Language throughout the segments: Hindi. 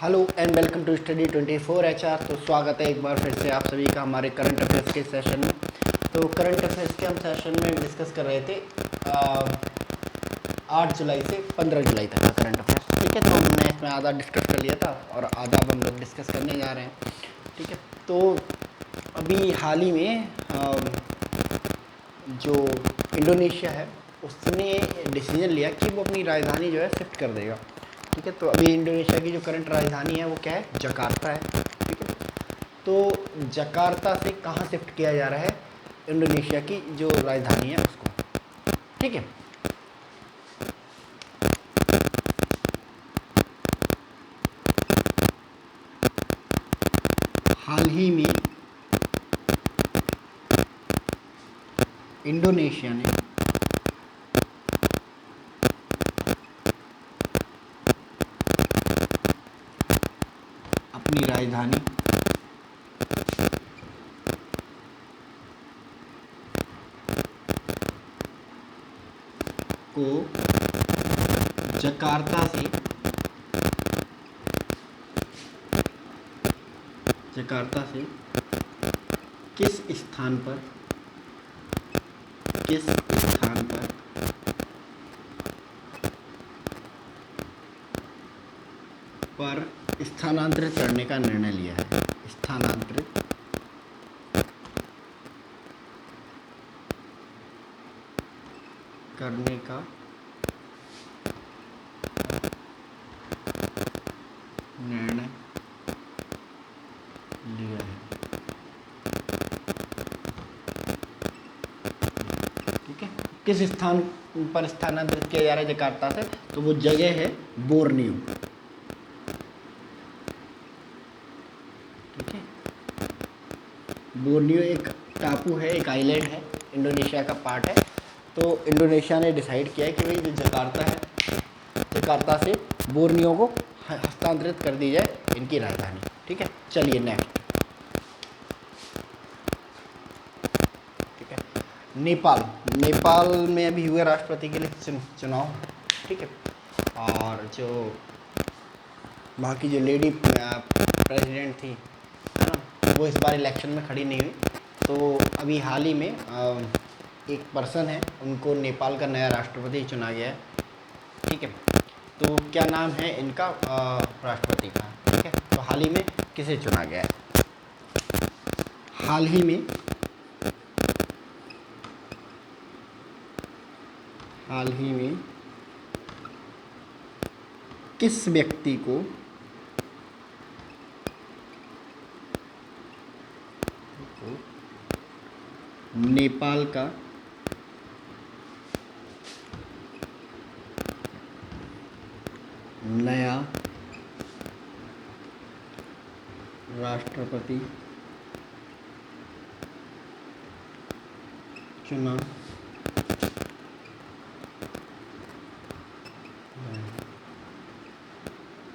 Hello and welcome to study 24 HR। तो स्वागत है एक बार फिर से आप सभी का हमारे करंट अफेयर्स के सेशन में। तो करंट अफेयर्स के हम सेशन में डिस्कस कर रहे थे 8 जुलाई से 15 जुलाई तक का करंट अफेयर्स। ठीक है, तो हमने इसमें आधा डिस्कस कर लिया था और आधा अब हम लोग डिस्कस करने जा रहे हैं। ठीक है, तो अभी हाल ही में जो इंडोनेशिया है उसने डिसीजन लिया कि वो अपनी राजधानी जो है शिफ्ट कर देगा। ठीक है, तो अभी इंडोनेशिया की जो करंट राजधानी है वो क्या है, जकार्ता है। ठीक है, तो जकार्ता से कहाँ शिफ्ट किया जा रहा है, इंडोनेशिया की जो राजधानी है उसको। ठीक है, हाल ही में इंडोनेशिया ने अपनी राजधानी को जकार्ता से किस स्थान पर स्थानांतरित करने का निर्णय लिया है। स्थानांतरित करने का निर्णय लिया है। ठीक है, किस स्थान पर स्थानांतरित किया जा रहा है जकार्ता से, तो वो जगह है बोर्नियो। ठीक है, बोर्नियो एक टापू है, एक आइलैंड है, इंडोनेशिया का पार्ट है। तो इंडोनेशिया ने डिसाइड किया है कि भाई जो जकार्ता है, जकार्ता से बोर्नियो को हस्तांतरित कर दी जाए इनकी राजधानी। ठीक है, चलिए नेक्स्ट। ठीक है, नेपाल में अभी हुए राष्ट्रपति के लिए चुनाव। ठीक है, और जो वहाँ की जो लेडी प्रेसिडेंट थी, है ना, वो इस बार इलेक्शन में खड़ी नहीं हुई। तो अभी हाल ही में एक पर्सन है, उनको नेपाल का नया राष्ट्रपति चुना गया है। ठीक है, तो क्या नाम है इनका राष्ट्रपति का। ठीक है, तो हाल ही में किसे चुना गया है, हाल ही में किस व्यक्ति को नेपाल का नया राष्ट्रपति चुना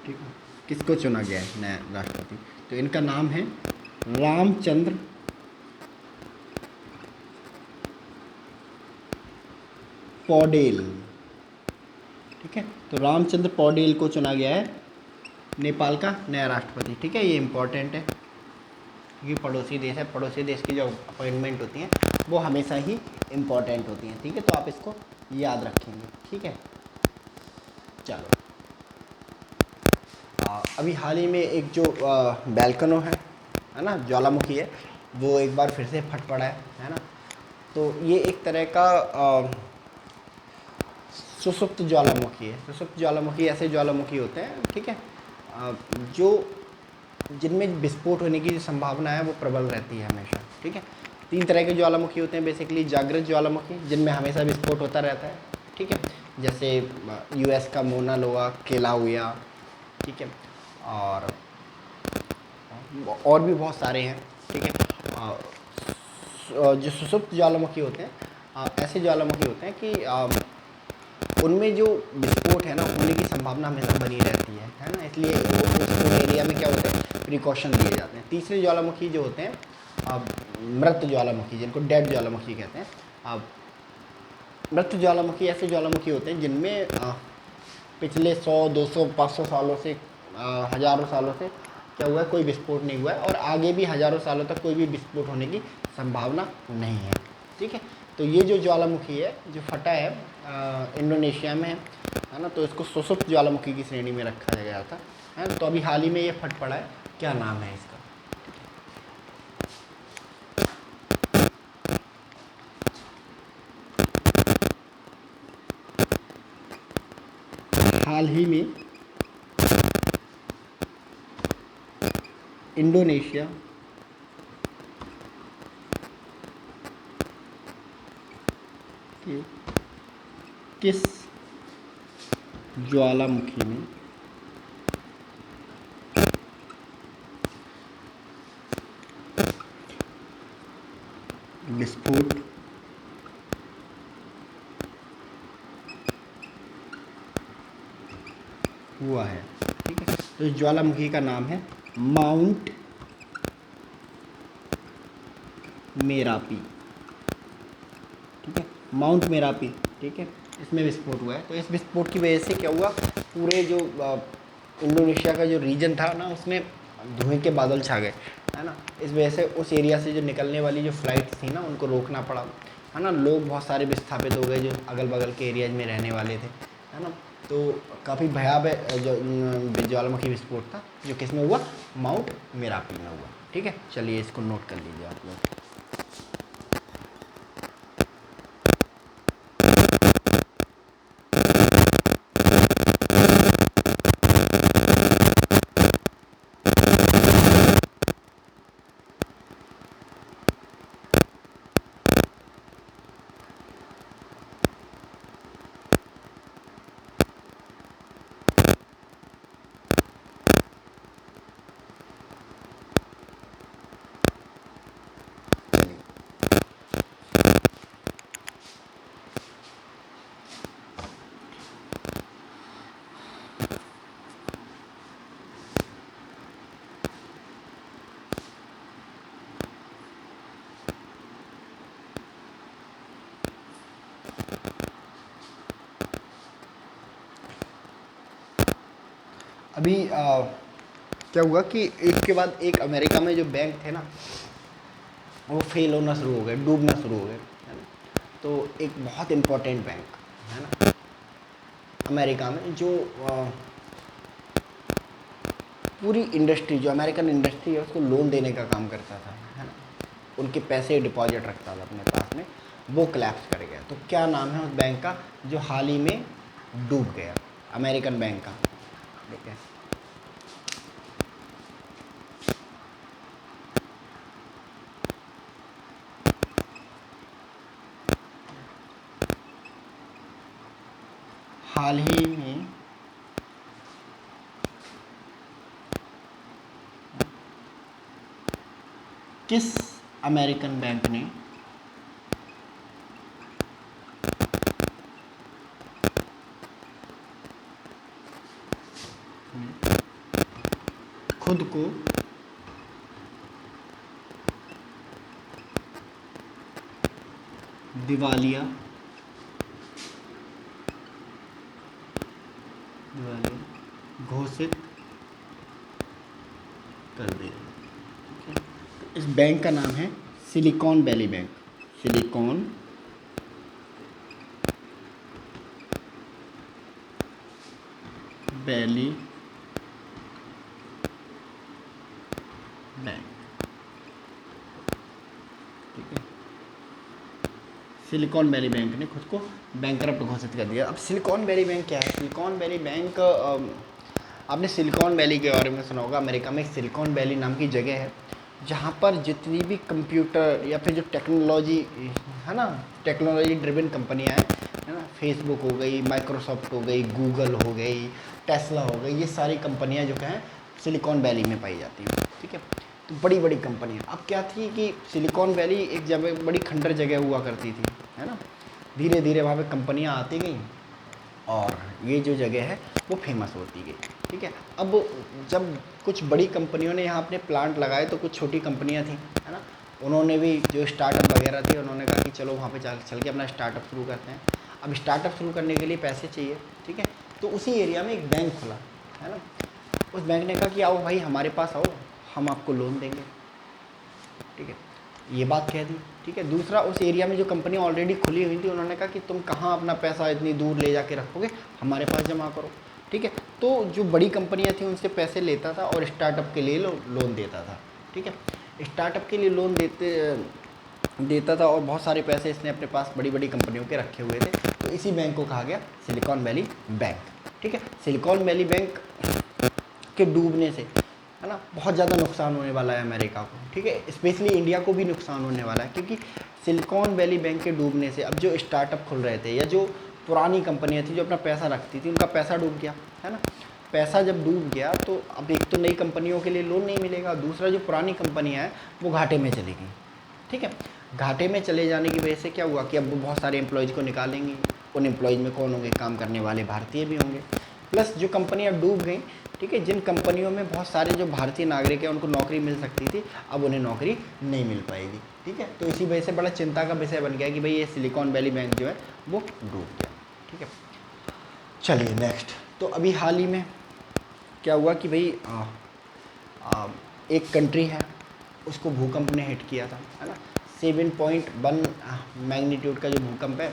ठीक है, किसको चुना गया है नया राष्ट्रपति, तो इनका नाम है रामचंद्र पौडेल। ठीक है, तो रामचंद्र पौडेल को चुना गया है नेपाल का नया राष्ट्रपति। ठीक है, ये इम्पोर्टेंट है क्योंकि पड़ोसी देश है, पड़ोसी देश की जो अपॉइंटमेंट होती हैं वो हमेशा ही इम्पोर्टेंट होती हैं। ठीक है, तो आप इसको याद रखेंगे। ठीक है, चलो अभी हाल ही में एक जो बैल्कनो है ना, ज्वालामुखी है, वो एक बार फिर से फट पड़ा है ना। तो ये एक तरह का सुसुप्त ज्वालामुखी है। सुसुप्त ज्वालामुखी ऐसे ज्वालामुखी होते हैं, ठीक है, जो जिनमें विस्फोट होने की जो संभावना है वो प्रबल रहती है हमेशा। ठीक है, 3 तरह के ज्वालामुखी होते हैं बेसिकली। जागृत ज्वालामुखी, जिनमें हमेशा विस्फोट होता रहता है। ठीक है, जैसे US का मोना लोआ, केलाउया। ठीक है, और भी बहुत सारे हैं। ठीक है, जो सुसुप्त ज्वालामुखी होते हैं, ऐसे ज्वालामुखी होते हैं कि उनमें जो विस्फोट है ना, होने की संभावना हमेशा बनी रहती है ना। इसलिए उस एरिया में क्या होता है, प्रिकॉशन लिए जाते हैं। तीसरे ज्वालामुखी जो होते हैं मृत ज्वालामुखी, जिनको डेड ज्वालामुखी कहते हैं। मृत ज्वालामुखी ऐसे ज्वालामुखी होते हैं जिनमें पिछले 100, 200, 500 सालों से हज़ारों सालों से क्या हुआ है, कोई विस्फोट नहीं हुआ है और आगे भी हज़ारों सालों तक कोई भी विस्फोट होने की संभावना नहीं है। ठीक है, तो ये जो ज्वालामुखी है जो फटा है इंडोनेशिया में है ना, तो इसको सुसुप्त ज्वालामुखी की श्रेणी में रखा गया था, है ना। तो अभी हाल ही में ये फट पड़ा है, क्या नाम है इसका? हाल ही में इंडोनेशिया के किस ज्वालामुखी में विस्फोट हुआ है? ठीक है, तो इस ज्वालामुखी का नाम है माउंट मेरापी। ठीक है, माउंट मेरापी। ठीक है, इसमें विस्फोट हुआ है। तो इस विस्फोट की वजह से क्या हुआ, पूरे जो इंडोनेशिया का जो रीजन था ना उसमें धुएं के बादल छा गए, है ना। इस वजह से उस एरिया से जो निकलने वाली जो फ्लाइट्स थी ना उनको रोकना पड़ा, है ना। लोग बहुत सारे विस्थापित हो गए जो अगल बगल के एरियाज में रहने वाले थे, है ना। तो काफ़ी भयावह जो ज्वालामुखी विस्फोट था जो किस में हुआ, माउंट मेरापी में हुआ। ठीक है, चलिए इसको नोट कर लीजिए आप लोग। अभी क्या हुआ कि एक के बाद एक अमेरिका में जो बैंक थे ना वो फेल होना शुरू हो गए, डूबना शुरू हो गए, है ना। तो एक बहुत इम्पोर्टेंट बैंक है ना अमेरिका में जो पूरी इंडस्ट्री जो अमेरिकन इंडस्ट्री है उसको लोन देने का काम करता था, है ना। उनके पैसे डिपॉजिट रखता था अपने पास में, वो कोलैप्स कर गया। तो क्या नाम है उस बैंक का जो हाल ही में डूब गया, अमेरिकन बैंक का? ठीक है, हाल ही में किस अमेरिकन बैंक ने खुद को दिवालिया घोषित कर दिया? ठीक है, तो इस बैंक का नाम है silicon valley bank. Silicon valley bank. ठीक है, सिलिकॉन वैली बैंक ने खुद को बैंकरप्ट घोषित कर दिया। अब सिलिकॉन वैली बैंक क्या है? सिलिकॉन वैली बैंक आपने सिलिकॉन वैली के बारे में सुना होगा। अमेरिका में एक सिलिकॉन वैली नाम की जगह है जहाँ पर जितनी भी कंप्यूटर या फिर जो टेक्नोलॉजी है ना, टेक्नोलॉजी ड्रिवन कंपनियाँ हैं, है ना, फेसबुक हो गई, माइक्रोसॉफ्ट हो गई, गूगल हो गई, टेस्ला हो गई, ये सारी कंपनियाँ जो हैं सिलिकॉन वैली में पाई जाती हैं। ठीक है, तो बड़ी बड़ी कंपनियाँ। अब क्या थी कि सिलिकॉन वैली एक जगह बड़ी खंडर जगह हुआ करती थी, है ना। धीरे धीरे वहाँ पे कंपनियाँ आती गई और ये जो जगह है वो फेमस होती गई। ठीक है, अब जब कुछ बड़ी कंपनियों ने यहाँ अपने प्लांट लगाए तो कुछ छोटी कंपनियाँ थी, है ना, उन्होंने भी जो स्टार्टअप वगैरह थे उन्होंने कहा कि चलो वहाँ पे चल के अपना स्टार्टअप शुरू करते हैं। अब स्टार्टअप शुरू करने के लिए पैसे चाहिए। ठीक है, तो उसी एरिया में एक बैंक खुला, है ना। उस बैंक ने कहा कि आओ भाई हमारे पास आओ, हम आपको लोन देंगे, ठीक है, ये बात कह दी, ठीक है। दूसरा, उस एरिया में जो कंपनी ऑलरेडी खुली हुई थी उन्होंने कहा कि तुम कहाँ अपना पैसा इतनी दूर ले जाके रखोगे, हमारे पास जमा करो, ठीक है। तो जो बड़ी कंपनियां थी उनसे पैसे लेता था और स्टार्टअप के लिए लोन देता था, ठीक है। स्टार्टअप के लिए लोन देता था और बहुत सारे पैसे इसने अपने पास बड़ी बड़ी कंपनियों के रखे हुए थे। तो इसी बैंक को कहा गया सिलिकॉन वैली बैंक, ठीक है। सिलिकॉन वैली बैंक के डूबने से, है ना, बहुत ज़्यादा नुकसान होने वाला है अमेरिका को, ठीक है। स्पेशली इंडिया को भी नुकसान होने वाला है, क्योंकि सिलिकॉन वैली बैंक के डूबने से अब जो स्टार्टअप खुल रहे थे या जो पुरानी कंपनियां थी जो अपना पैसा रखती थी उनका पैसा डूब गया, है ना। पैसा जब डूब गया तो अब एक तो नई कंपनियों के लिए लोन नहीं मिलेगा, दूसरा जो पुरानी कंपनियां हैं वो घाटे में चली गई, ठीक है। घाटे में चले जाने की वजह से क्या हुआ कि अब वो बहुत सारे एम्प्लॉयज़ को निकालेंगे, उन एम्प्लॉयज़ में कौन होंगे, काम करने वाले भारतीय भी होंगे, प्लस जो कंपनियां डूब गई, ठीक है, जिन कंपनियों में बहुत सारे जो भारतीय नागरिक हैं उनको नौकरी मिल सकती थी, अब उन्हें नौकरी नहीं मिल पाएगी, ठीक है। तो इसी वजह से बड़ा चिंता का विषय बन गया कि भाई ये सिलिकॉन वैली बैंक जो है वो डूब गया, ठीक है। चलिए नेक्स्ट, तो अभी हाल ही में क्या हुआ कि भाई एक कंट्री है उसको भूकंप ने हिट किया था, है ना। 7.1 मैग्नीट्यूड का जो भूकंप है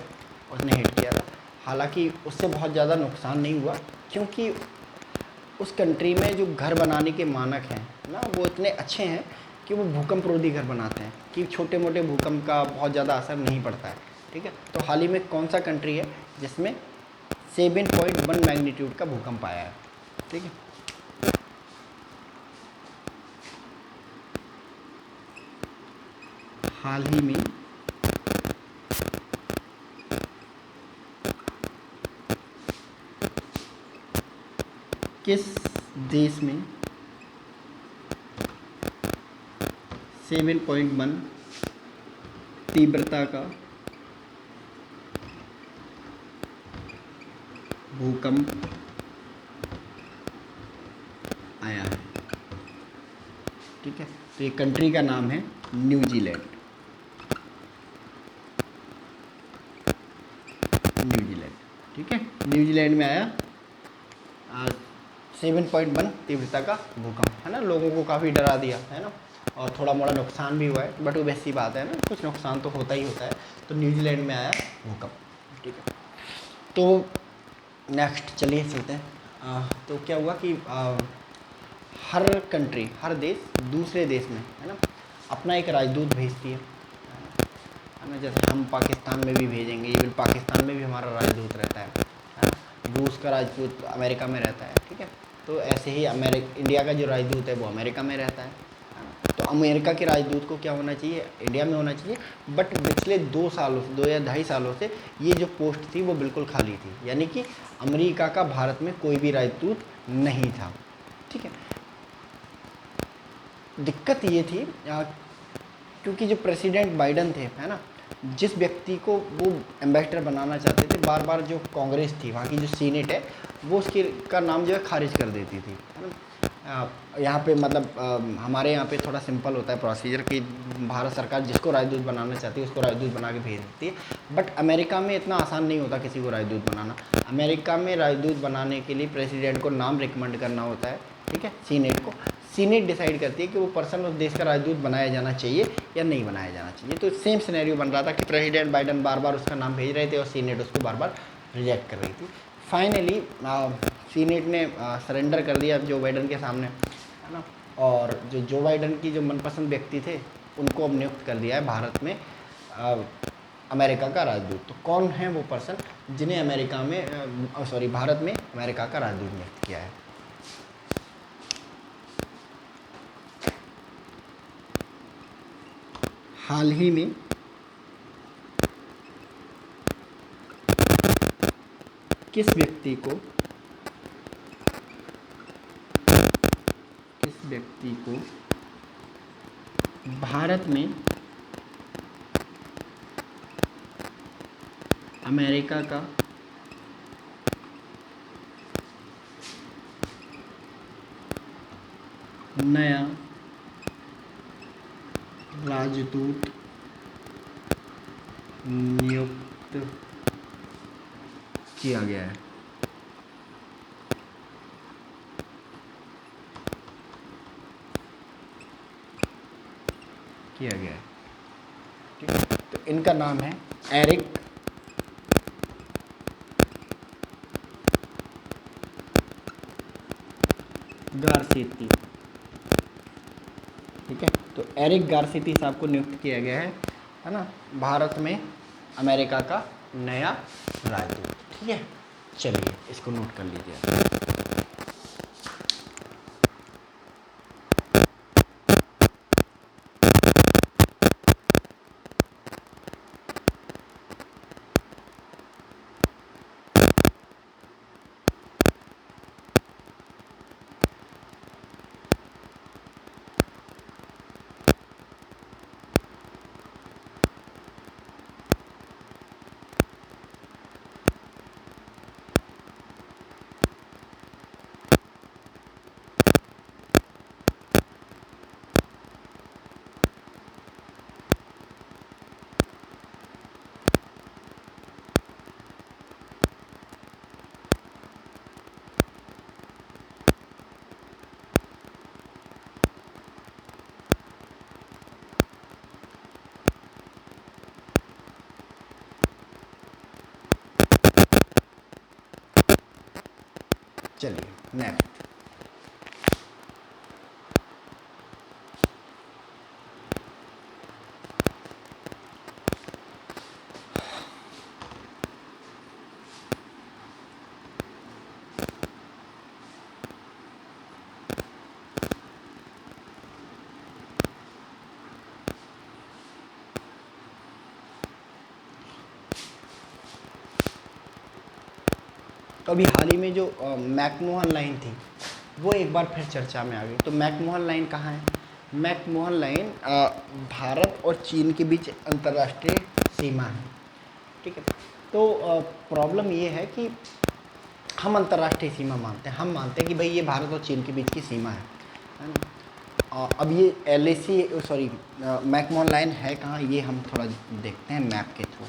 उसने हिट किया था। हालांकि उससे बहुत ज़्यादा नुकसान नहीं हुआ, क्योंकि उस कंट्री में जो घर बनाने के मानक हैं ना वो इतने अच्छे हैं कि वो भूकंप रोधी घर बनाते हैं कि छोटे मोटे भूकंप का बहुत ज़्यादा असर नहीं पड़ता है, ठीक है। तो हाल ही में कौन सा कंट्री है जिसमें 7.1 मैग्नीट्यूड का भूकंप आया है, ठीक है। हाल ही में किस देश में 7.1 तीव्रता का भूकंप आया है, ठीक है। तो ये कंट्री का नाम है न्यूजीलैंड, ठीक है। न्यूजीलैंड में आया 7.1 तीव्रता का भूकंप, है ना। लोगों को काफ़ी डरा दिया, है ना, और थोड़ा मोड़ा नुकसान भी हुआ है, बट वो वैसी बात है ना, कुछ नुकसान तो होता ही होता है। तो न्यूजीलैंड में आया भूकंप, ठीक है। तो नेक्स्ट चलिए चलते हैं। तो क्या हुआ कि हर कंट्री, हर देश दूसरे देश में, है ना, अपना एक राजदूत भेजती है ना। जैसे हम पाकिस्तान में भी भेजेंगे, इवन पाकिस्तान में भी हमारा राजदूत रहता है ना। रूस का राजदूत अमेरिका में रहता है, ठीक है। तो ऐसे ही इंडिया का जो राजदूत है वो अमेरिका में रहता है ना। तो अमेरिका के राजदूत को क्या होना चाहिए, इंडिया में होना चाहिए। बट पिछले 2 सालों से, 2 या ढाई सालों से ये जो पोस्ट थी वो बिल्कुल खाली थी, यानी कि अमेरिका का भारत में कोई भी राजदूत नहीं था, ठीक है। दिक्कत ये थी क्योंकि जो प्रेसिडेंट बाइडन थे, है ना, जिस व्यक्ति को वो एम्बेसडर बनाना चाहते थे, बार बार जो कांग्रेस थी, वहाँ की जो सीनेट है, वो उसके का नाम जो है खारिज कर देती थी, है ना। यहाँ पे मतलब हमारे यहाँ पे थोड़ा सिंपल होता है प्रोसीजर कि भारत सरकार जिसको राजदूत बनाना चाहती है उसको राजदूत बना के भेज देती है। बट अमेरिका में इतना आसान नहीं होता किसी को राजदूत बनाना। अमेरिका में राजदूत बनाने के लिए प्रेसिडेंट को नाम रिकमेंड करना होता है, ठीक है, सीनेट को। सीनेट डिसाइड करती है कि वो पर्सन उस देश का राजदूत बनाया जाना चाहिए या नहीं बनाया जाना चाहिए। तो सेम सिनेरियो बन रहा था कि प्रेसिडेंट बाइडन बार बार उसका नाम भेज रहे थे और सीनेट उसको बार बार रिजेक्ट कर रही थी। फाइनली सीनेट ने सरेंडर कर दिया जो बाइडन के सामने, है ना। और जो बाइडन की जो मनपसंद व्यक्ति थे उनको अब नियुक्त कर दिया है भारत में अमेरिका का राजदूत। तो कौन है वो पर्सन जिन्हें अमेरिका में भारत में अमेरिका का राजदूत नियुक्त किया है? हाल ही में किस व्यक्ति को भारत में अमेरिका का नया राजदूत नियुक्त किया गया है? किया गया है। ठीक है, तो इनका नाम है एरिक गारसेती। ठीक है, तो एरिक गारसेती साहब को नियुक्त किया गया है ना, भारत में अमेरिका का नया राजदूत। ठीक है, चलिए इसको नोट कर लीजिए। चलिए नेक्स्ट। तो अभी हाल ही में जो मैकमोहन लाइन थी वो एक बार फिर चर्चा में आ गई। तो मैकमोहन लाइन कहाँ है? मैकमोहन लाइन भारत और चीन के बीच अंतर्राष्ट्रीय सीमा है। ठीक है, तो प्रॉब्लम ये है कि हम अंतर्राष्ट्रीय सीमा मानते हैं, हम मानते हैं कि भाई ये भारत और चीन के बीच की सीमा है ना। अब ये LAC सॉरी मैकमोहन लाइन है कहाँ, ये हम थोड़ा देखते हैं मैप के थ्रू।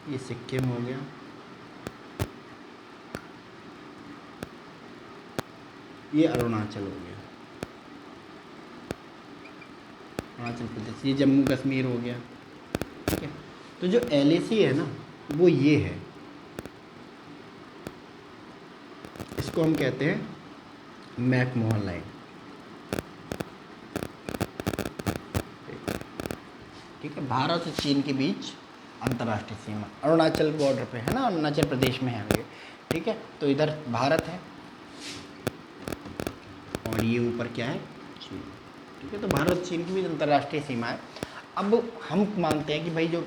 ये सिक्किम हो गया, ये अरुणाचल हो गया, अरुणाचल प्रदेश, ये जम्मू कश्मीर हो गया। ठीक है, तो जो LAC है ना वो ये है, इसको हम कहते हैं मैकमोहन लाइन। ठीक है, भारत और चीन के बीच अंतर्राष्ट्रीय सीमा अरुणाचल बॉर्डर पे है ना, अरुणाचल प्रदेश में है ये। ठीक है, तो इधर भारत है और ये ऊपर क्या है, चीन। ठीक है, तो भारत चीन के बीच अंतर्राष्ट्रीय सीमा है। अब हम मानते हैं कि भाई जो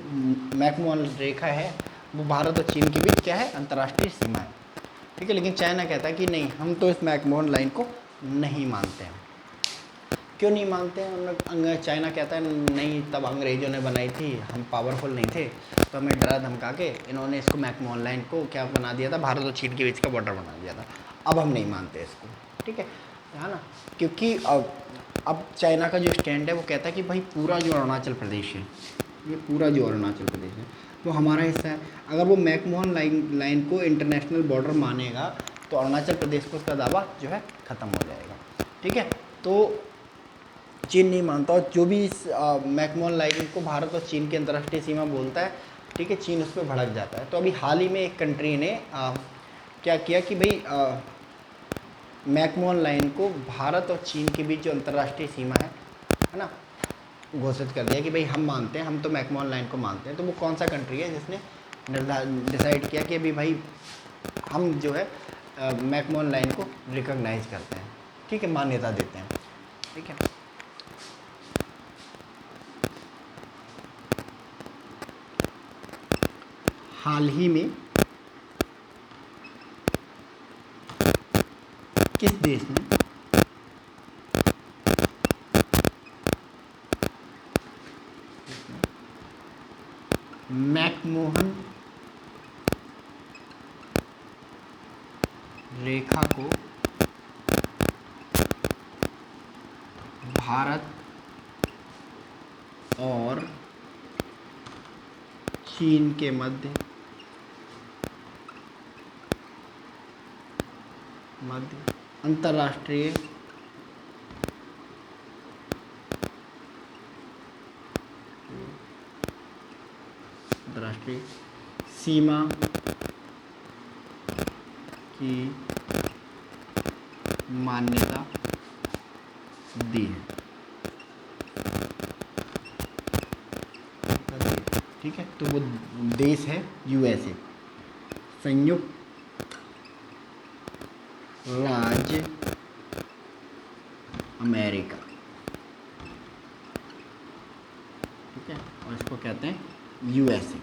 मैकमोहन रेखा है वो भारत और चीन के बीच क्या है, अंतर्राष्ट्रीय सीमा है। ठीक है, लेकिन चाइना कहता है कि नहीं, हम तो इस मैकमोहन लाइन को नहीं मानते हैं। क्यों नहीं मानते हैं हम लोग? चाइना कहता है नहीं, तब अंग्रेज़ों ने बनाई थी, हम पावरफुल नहीं थे, तो हमें डरा धमका के इन्होंने इसको मैकमोहन लाइन को क्या बना दिया था, भारत और चीन के बीच का बॉर्डर बना दिया था। अब हम नहीं मानते इसको। ठीक है ना, क्योंकि अब चाइना का जो स्टैंड है वो कहता है कि भाई पूरा जो अरुणाचल प्रदेश है, ये पूरा जो अरुणाचल प्रदेश है वो हमारा हिस्सा है। अगर वो मैकमोहन लाइन को इंटरनेशनल बॉर्डर मानेगा तो अरुणाचल प्रदेश को उसका दावा जो है ख़त्म हो जाएगा। ठीक है, तो चीन नहीं मानता, और जो भी इस मैकमोहन लाइन को भारत और चीन की अंतर्राष्ट्रीय सीमा बोलता है, ठीक है, चीन उस पर भड़क जाता है। तो अभी हाल ही में एक कंट्री ने क्या किया कि भाई मैकमोहन लाइन को भारत और चीन के बीच जो अंतर्राष्ट्रीय सीमा है ना, घोषित कर दिया कि भाई हम मानते हैं, हम तो मैकमोहन लाइन को मानते हैं। तो वो कौन सा कंट्री है जिसने डिसाइड किया कि अभी भाई हम जो है मैकमोहन लाइन को रिकॉग्नाइज करते हैं, ठीक है, मान्यता देते हैं। ठीक है, हाल ही में किस देश ने मैकमोहन रेखा को भारत और चीन के मध्य अंतर्राष्ट्रीय सीमा की मान्यता दी है। ठीक है, तो वो देश है यूएसए, संयुक्त राज्य अमेरिका। ठीक है, और इसको कहते हैं यूएसए।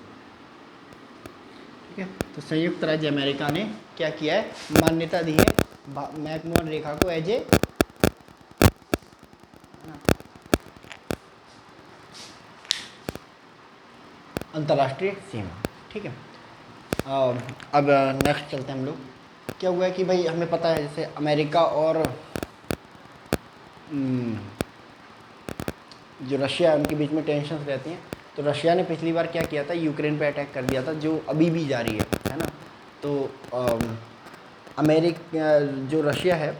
ठीक है, तो संयुक्त राज्य अमेरिका ने क्या किया है, मान्यता दी है मैकमोहन रेखा को एज ए अंतर्राष्ट्रीय सीमा। ठीक है, अब नेक्स्ट चलते हैं हम लोग। क्या हुआ है कि भाई हमें पता है जैसे अमेरिका और जो रशिया है उनके बीच में टेंशन्स रहती हैं। तो रशिया ने पिछली बार क्या किया था, यूक्रेन पे अटैक कर दिया था, जो अभी भी जारी है ना। तो अमेरिका जो रशिया है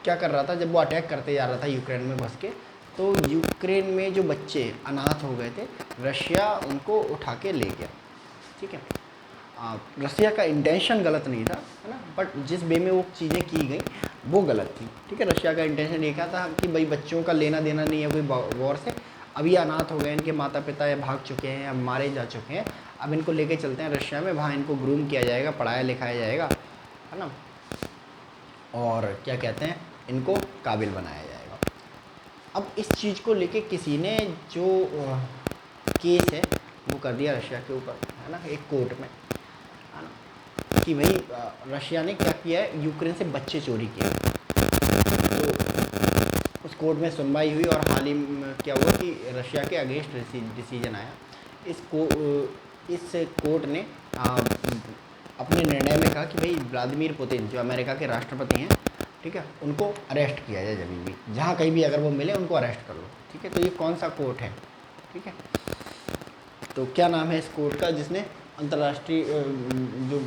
क्या कर रहा था, जब वो अटैक करते जा रहा था यूक्रेन में घुस के, तो यूक्रेन में जो बच्चे अनाथ हो गए थे, रशिया उनको उठा के ले गया। ठीक है, रसिया का इंटेंशन गलत नहीं था, है ना, बट जिस वे में वो चीज़ें की गई वो गलत थी। ठीक है, रशिया का इंटेंशन ये क्या था कि भाई बच्चों का लेना देना नहीं है कोई वॉर से, अभी अनाथ हो गए, इनके माता पिता या भाग चुके हैं या मारे जा चुके हैं, अब इनको लेके चलते हैं रशिया में, वहाँ इनको ग्रूम किया जाएगा, पढ़ाया लिखाया जाएगा, है ना, और क्या कहते हैं, इनको काबिल बनाया जाएगा। अब इस चीज़ को लेके किसी ने जो केस है वो कर दिया रशिया के ऊपर, है ना, एक कोर्ट में, है ना, कि भाई रशिया ने क्या किया है, यूक्रेन से बच्चे चोरी किए। तो उस कोर्ट में सुनवाई हुई और हाल ही में क्या हुआ कि रशिया के अगेंस्ट डिसीजन आया। इस कोर्ट ने अपने निर्णय में कहा कि भाई व्लादिमीर पुतिन जो अमेरिका के राष्ट्रपति हैं, ठीक है, उनको अरेस्ट किया जाए, जब भी जहाँ कहीं भी अगर वो मिले उनको अरेस्ट कर लो। ठीक है, तो ये कौन सा कोर्ट है, ठीक है, तो क्या नाम है इस कोर्ट का जिसने अंतर्राष्ट्रीय जो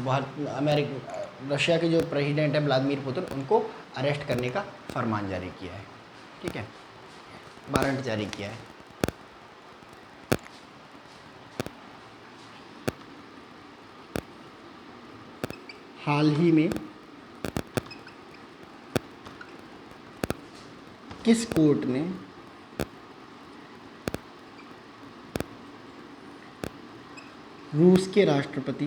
रशिया के जो प्रेसिडेंट है व्लादिमीर पुतिन, उनको अरेस्ट करने का फरमान जारी किया है। ठीक है, वारंट जारी किया है। हाल ही में किस कोर्ट ने रूस के राष्ट्रपति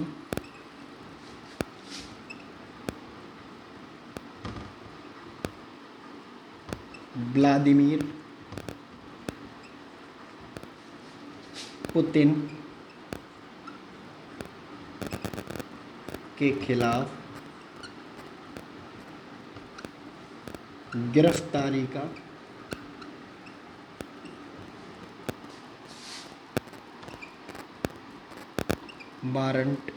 व्लादिमीर पुतिन के खिलाफ गिरफ्तारी का वारंट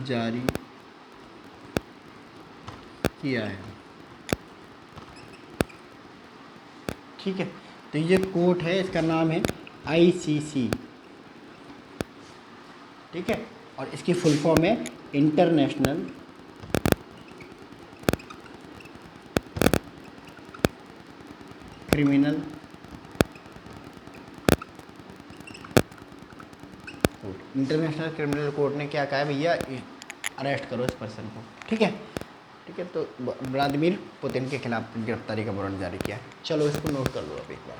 जारी किया है। ठीक है, तो ये कोर्ट है, इसका नाम है आईसीसी। ठीक है, और इसकी फुल फॉर्म है international criminal court. International criminal court ने क्या कहा है, भैया अरेस्ट करो इस पर्सन को। ठीक है, ठीक है, तो व्लादिमीर पुतिन के खिलाफ गिरफ्तारी का वारंट जारी किया है। चलो इसको नोट कर लो अब एक बार।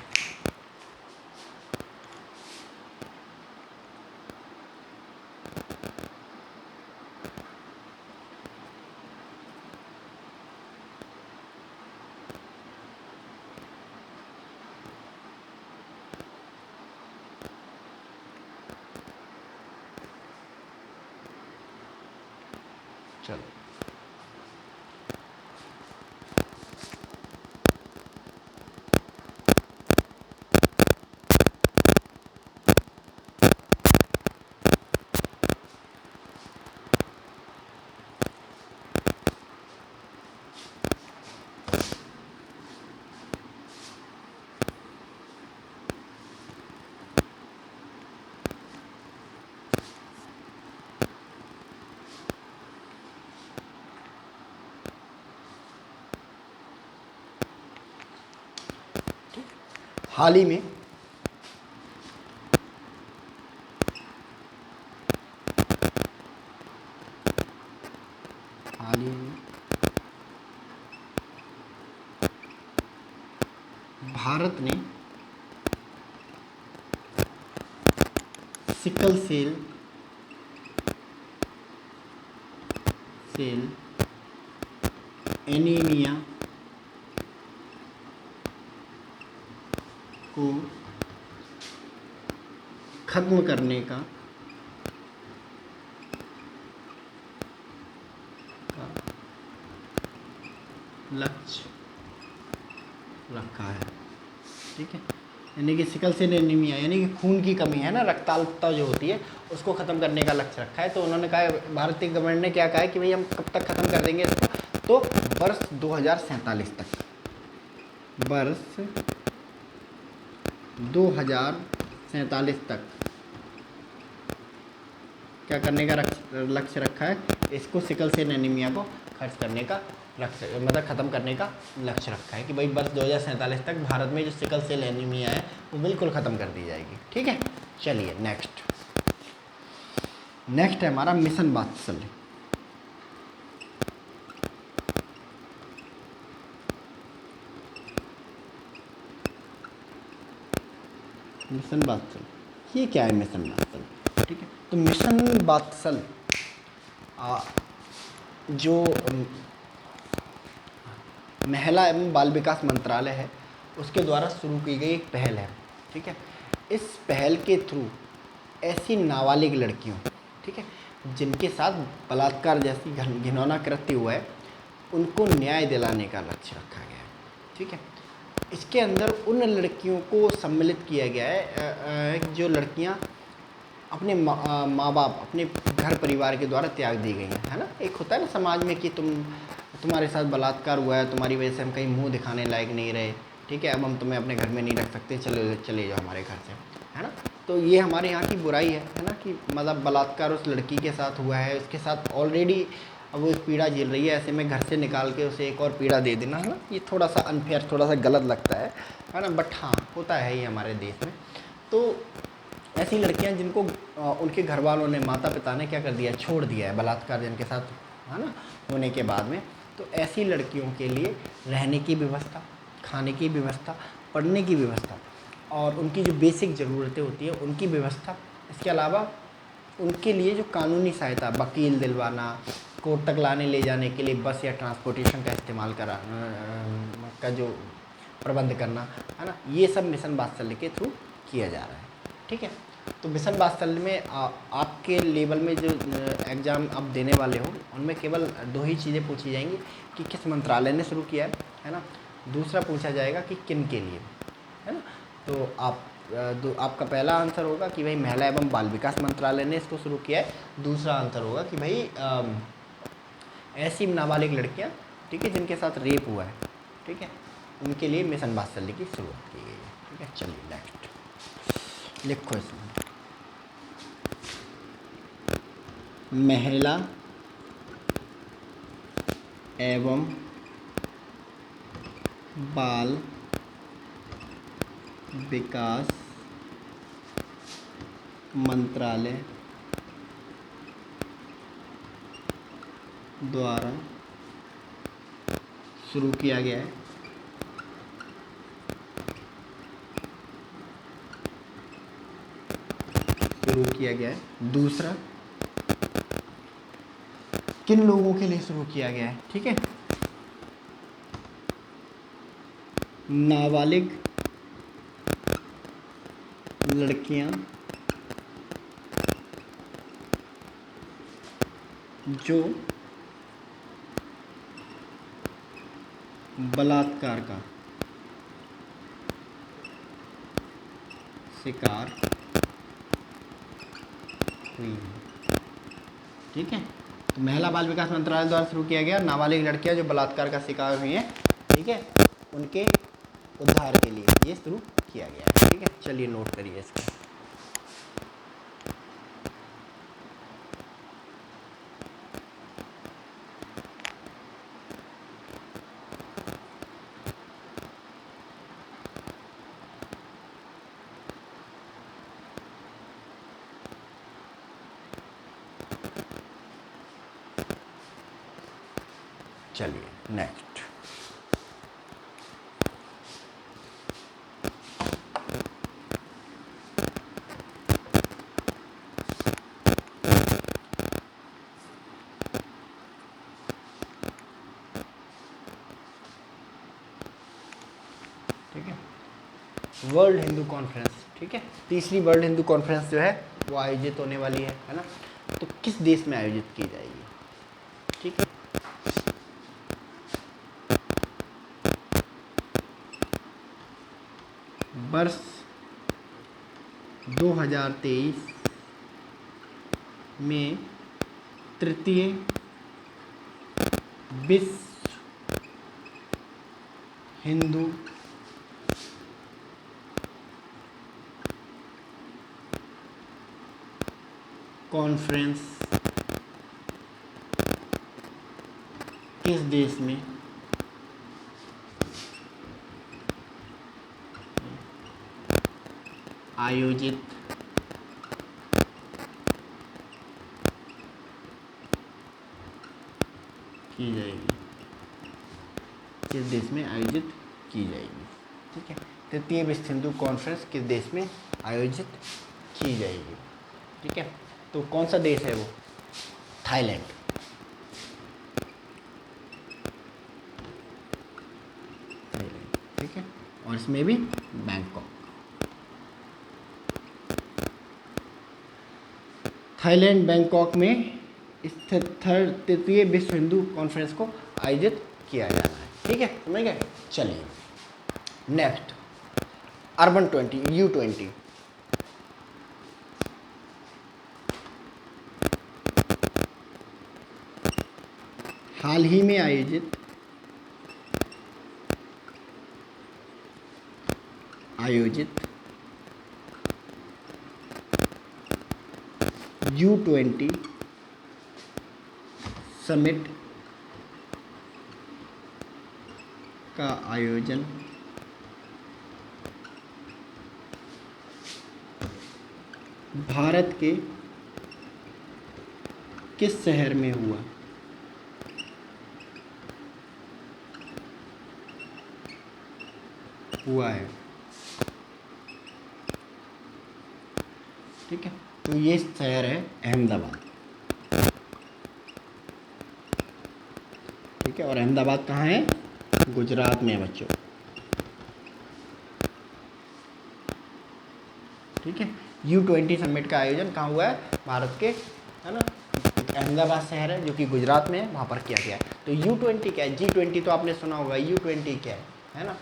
चलो, हाल ही में हाल ही में भारत ने सिकल सेल एनीमिया को खत्म करने का लक्ष्य रखा है। ठीक है, यानी कि सिकल सेल एनीमिया यानी कि खून की कमी है ना, रक्ताल्पता जो होती है उसको ख़त्म करने का लक्ष्य रखा है। तो उन्होंने कहा, भारतीय गवर्नमेंट ने क्या कहा है कि भाई हम कब तक ख़त्म कर देंगे इसको, तो वर्ष 2047 तक, वर्ष 2047 तक क्या करने का लक्ष्य रखा है, इसको सिकल सेल एनीमिया को खर्च करने का लक्ष्य, मतलब ख़त्म करने का लक्ष्य रखा है कि भाई वर्ष 2047 तक भारत में जो सिकल सेल एनीमिया है वो बिल्कुल ख़त्म कर दी जाएगी। ठीक है, चलिए नेक्स्ट है हमारा मिशन वात्सल्य। मिशन वात्सल्य ये क्या है मिशन वात्सल्य? ठीक है, तो मिशन वात्सल्य जो महिला एवं बाल विकास मंत्रालय है उसके द्वारा शुरू की गई एक पहल है। ठीक है, इस पहल के थ्रू ऐसी नाबालिग लड़कियों, ठीक है, जिनके साथ बलात्कार जैसी घिनौना कृत्य हुआ है, उनको न्याय दिलाने का लक्ष्य रखा गया है। ठीक है, इसके अंदर उन लड़कियों को सम्मिलित किया गया है जो लड़कियां अपने माँ बाप, अपने घर परिवार के द्वारा त्याग दी गई हैं, है ना। एक होता है ना समाज में कि तुम्हारे साथ बलात्कार हुआ है, तुम्हारी वजह से हम कहीं मुंह दिखाने लायक नहीं रहे, ठीक है, अब हम तुम्हें अपने घर में नहीं रख सकते, चले जाओ हमारे घर से, है ना। तो ये हमारे यहाँ की बुराई है ना, कि मतलब बलात्कार उस लड़की के साथ हुआ है, उसके साथ ऑलरेडी अब वो एक पीड़ा झेल रही है, ऐसे में घर से निकाल के उसे एक और पीड़ा दे देना, है ना, ये थोड़ा सा अनफेयर, थोड़ा सा गलत लगता है ना, बट हाँ होता है ये हमारे देश में। तो ऐसी लड़कियां जिनको उनके घर वालों ने, माता पिता ने क्या कर दिया, छोड़ दिया है बलात्कार जिनके साथ, है ना, होने के बाद में, तो ऐसी लड़कियों के लिए रहने की व्यवस्था, खाने की व्यवस्था, पढ़ने की व्यवस्था और उनकी जो बेसिक ज़रूरतें होती हैं उनकी व्यवस्था, इसके अलावा उनके लिए जो कानूनी सहायता, वकील दिलवाना, कोर्ट तक लाने ले जाने के लिए बस या ट्रांसपोर्टेशन का इस्तेमाल का जो प्रबंध करना, है ना, ये सब मिशन वात्सल्य के थ्रू किया जा रहा है। ठीक है, तो मिशन वात्सल्य में आपके लेवल में जो एग्ज़ाम आप देने वाले हो उनमें केवल 2 ही चीज़ें पूछी जाएंगी कि किस मंत्रालय ने शुरू किया है ना, दूसरा पूछा जाएगा कि किन के लिए, है ना। तो आपका पहला आंसर होगा कि भाई महिला एवं बाल विकास मंत्रालय ने इसको शुरू किया है, दूसरा आंसर होगा कि भाई ऐसी नाबालिग लड़कियां, ठीक है, जिनके साथ रेप हुआ है, ठीक है, उनके लिए मिशन वात्सल्य की शुरुआत की गई है। ठीक है, चलिए नेक्स्ट लिखो इसमें, महिला एवं बाल विकास मंत्रालय द्वारा शुरू किया गया है। दूसरा, किन लोगों के लिए शुरू किया गया है, ठीक है, नाबालिग लड़कियां जो बलात्कार का शिकार हुई है। ठीक है, तो महिला बाल विकास मंत्रालय द्वारा शुरू किया गया नाबालिग लड़कियां जो बलात्कार का शिकार हुई हैं, ठीक है, उनके उद्धार के लिए ये शुरू किया गया है। ठीक है, चलिए नोट करिए इसको। चलिए नेक्स्ट। ठीक है, वर्ल्ड हिंदू कॉन्फ्रेंस, ठीक है, तीसरी वर्ल्ड हिंदू कॉन्फ्रेंस जो है वो आयोजित होने वाली है ना। तो किस देश में आयोजित की जाएगी? ठीक है, वर्ष 2023 में तृतीय विश्व हिंदू कॉन्फ्रेंस किस देश में आयोजित की जाएगी? किस देश में आयोजित की जाएगी? ठीक है, तृतीय विश्व हिंदू कॉन्फ्रेंस किस देश में आयोजित की जाएगी? ठीक है, तो कौन सा देश है वो? थाईलैंड। थाईलैंड, ठीक है, और इसमें भी बैंकॉक। थाईलैंड बैंकॉक में स्थित तृतीय विश्व हिंदू कॉन्फ्रेंस को आयोजित किया जाना है। ठीक है, समझ गए? चलिए नेक्स्ट, अर्बन 20 U20। हाल ही में आयोजित U20 समिट का आयोजन भारत के किस शहर में हुआ? है। ठीक है, तो ये शहर है अहमदाबाद। ठीक है, और अहमदाबाद कहाँ है? गुजरात में है बच्चों। ठीक है, U20 समिट का आयोजन कहाँ हुआ है? भारत के, है ना, अहमदाबाद शहर है जो कि गुजरात में है, वहाँ पर किया गया है। तो U20 क्या है? G20 तो आपने सुना होगा, U20 क्या है ना?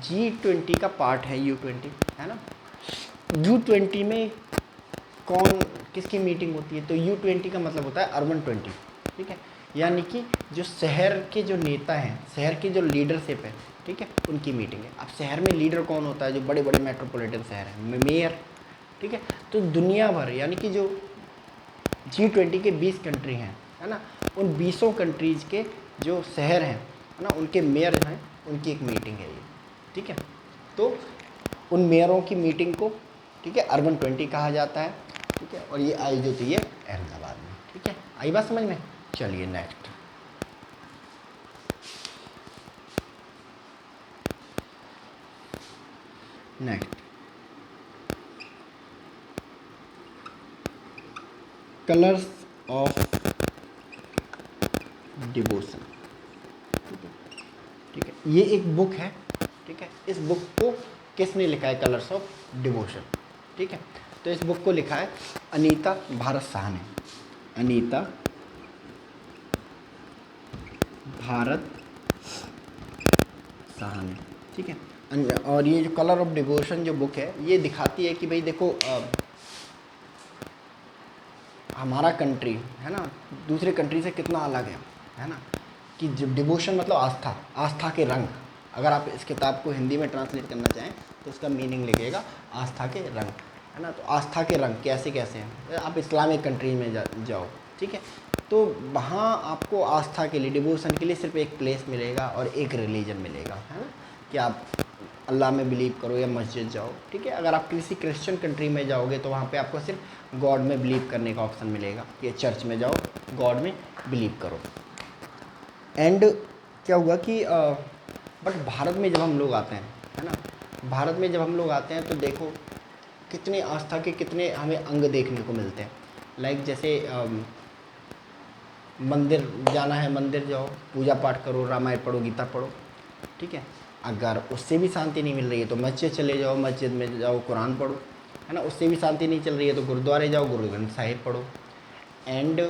G20 का पार्ट है U20, है ना। U20 में कौन किसकी मीटिंग होती है? तो U20 का मतलब होता है अर्बन 20। ठीक है, यानी कि जो शहर के जो नेता हैं, शहर की जो लीडरशिप है, ठीक है, उनकी मीटिंग है। अब शहर में लीडर कौन होता है? जो बड़े बड़े मेट्रोपॉलिटन शहर हैं, मेयर। ठीक है, तो दुनिया भर यानी कि जो G20 के 20 कंट्री हैं, है ना, उन 20 कंट्रीज़ के जो शहर हैं, है ना, उनके मेयर हैं, उनकी एक मीटिंग है ये। ठीक है, तो उन मेयरों की मीटिंग को, ठीक है, अर्बन 20 कहा जाता है। ठीक है, और ये आयोजित हुई है अहमदाबाद में। ठीक है, आई बात समझ में? चलिए नेक्स्ट, कलर्स ऑफ डिवोशन। ठीक है, ये एक बुक है। ठीक है, इस बुक को किसने लिखा है? Colours of devotion. ठीक है, तो इस बुक को लिखा है अनीता भारत शाह ने। अनीता भारत शाह ने। ठीक है, और ये जो कलर ऑफ डिवोशन जो बुक है, ये दिखाती है कि भाई देखो, हमारा कंट्री, है ना, दूसरे कंट्री से कितना अलग है ना, कि जो डिवोशन मतलब आस्था, आस्था के रंग। अगर आप इस किताब को हिंदी में ट्रांसलेट करना चाहें तो उसका मीनिंग लिखिएगा आस्था के रंग, है ना। तो आस्था के रंग कैसे कैसे हैं? आप इस्लामिक कंट्री में जाओ, ठीक है, तो वहाँ आपको आस्था के लिए, डिवोशन के लिए सिर्फ एक प्लेस मिलेगा और एक रिलीजन मिलेगा, है ना, कि आप अल्लाह में बिलीव करो या मस्जिद जाओ। ठीक है, अगर आप किसी क्रिश्चियन कंट्री में जाओगे तो वहाँ पे आपको सिर्फ गॉड में बिलीव करने का ऑप्शन मिलेगा, ये चर्च में जाओ, गॉड में बिलीव करो। एंड क्या हुआ कि बट भारत में जब हम लोग आते हैं, है ना, भारत में जब हम लोग आते हैं तो देखो कितने आस्था के कितने हमें अंग देखने को मिलते हैं। लाइक जैसे मंदिर जाना है, मंदिर जाओ, पूजा पाठ करो, रामायण पढ़ो, गीता पढ़ो, ठीक है। अगर उससे भी शांति नहीं मिल रही है तो मस्जिद चले जाओ, मस्जिद में जाओ कुरान पढ़ो, है ना। उससे भी शांति नहीं चल रही है तो गुरुद्वारे जाओ, गुरु ग्रंथ साहिब पढ़ो। एंड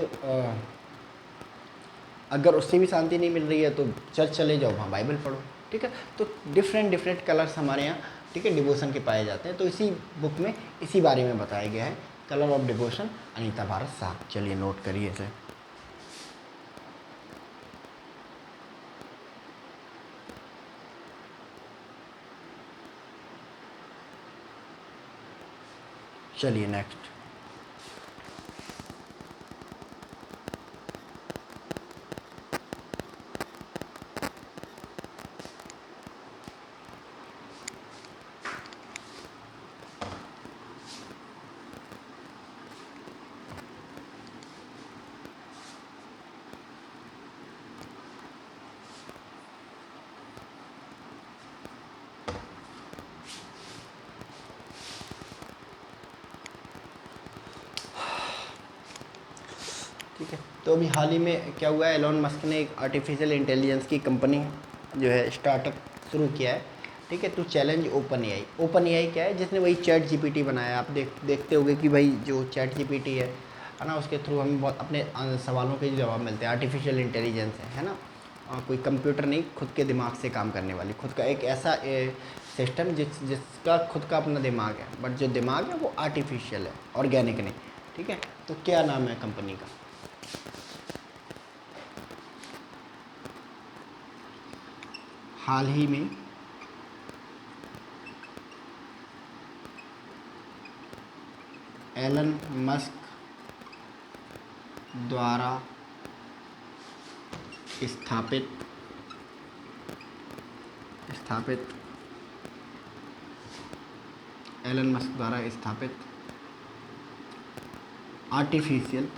अगर उससे भी शांति नहीं मिल रही है तो चर्च चले जाओ, वहाँ बाइबल पढ़ो, ठीक है। तो डिफरेंट डिफरेंट कलर्स हमारे यहाँ, ठीक है, डिवोशन के पाए जाते हैं। तो इसी बुक में इसी बारे में बताया गया है, colour of devotion, Anita Bharat साहब। चलिए नोट करिए इसे। चलिए नेक्स्ट। ठीक है, तो अभी हाल ही में क्या हुआ है, एलोन मस्क ने एक आर्टिफिशियल इंटेलिजेंस की कंपनी जो है स्टार्टअप शुरू किया है, ठीक है, to challenge OpenAI. OpenAI क्या है, जिसने वही चैट जीपीटी बनाया। आप देखते होंगे कि भाई जो चैट जीपीटी है ना, उसके थ्रू हमें बहुत अपने सवालों के जवाब मिलते हैं। आर्टिफिशियल इंटेलिजेंस है ना, कोई कंप्यूटर नहीं, खुद के दिमाग से काम करने वाली, खुद का एक ऐसा सिस्टम जिसका खुद का अपना दिमाग है, बट जो दिमाग है वो आर्टिफिशियल है, ऑर्गेनिक नहीं, ठीक है। तो क्या नाम है कंपनी का? हाल ही में एलन मस्क द्वारा स्थापित एलन मस्क द्वारा स्थापित आर्टिफिशियल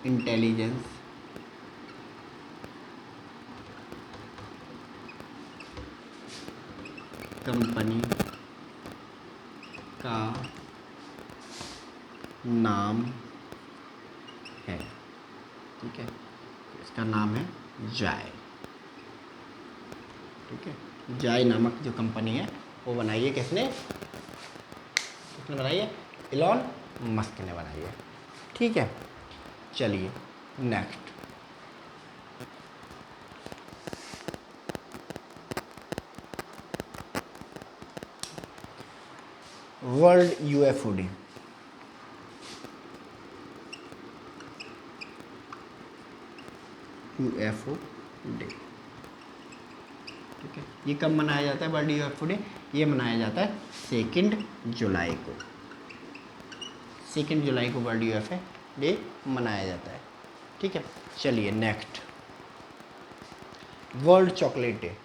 इंटेलिजेंस कंपनी का नाम है, ठीक है, इसका नाम है जाय, ठीक है। जाय नामक जो कंपनी है वो बनाई है किसने बनाई है? एलोन मस्क ने बनाई है, ठीक है। चलिए next. World UFO day, UFO day, ठीक है। ये कब मनाया जाता है वर्ल्ड यूएफओ डे? ये मनाया जाता है 2 जुलाई को। 2 जुलाई को वर्ल्ड यूएफओ डे मनाया जाता है, ठीक है। चलिए next. World chocolate day,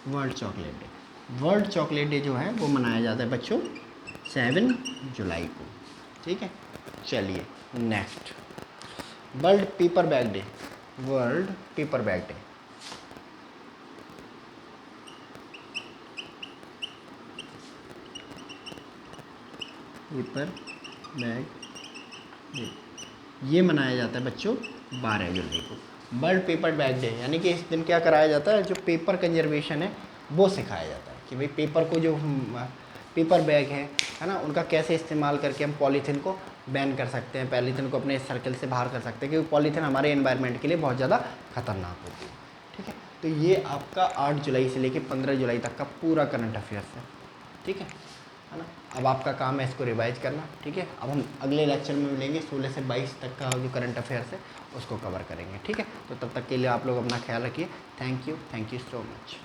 world chocolate day. World chocolate day जो है वो मनाया जाता है बच्चों 7 जुलाई को, ठीक है। चलिए next. World paper bag day, world paper bag day, paper bag day ये मनाया जाता है बच्चों 12 जुलाई को। वर्ल्ड पेपर बैग डे यानी कि इस दिन क्या कराया जाता है, जो पेपर कंजर्वेशन है वो सिखाया जाता है कि भाई पेपर को जो पेपर बैग है ना, उनका कैसे इस्तेमाल करके हम पॉलीथीन को बैन कर सकते हैं, पॉलीथीन को अपने सर्कल से बाहर कर सकते हैं, क्योंकि पॉलीथीन हमारे एनवायरनमेंट के लिए बहुत ज़्यादा खतरनाक होती है, ठीक है। तो ये आपका 8 जुलाई से लेकर 15 जुलाई तक का पूरा करंट अफेयर्स है, ठीक है ना। अब आपका काम है इसको रिवाइज करना, ठीक है। अब हम अगले लेक्चर में मिलेंगे, 16 से 22 तक का जो करंट अफेयर्स है उसको कवर करेंगे, ठीक है। तो तब तक के लिए आप लोग अपना ख्याल रखिए। Thank you so much.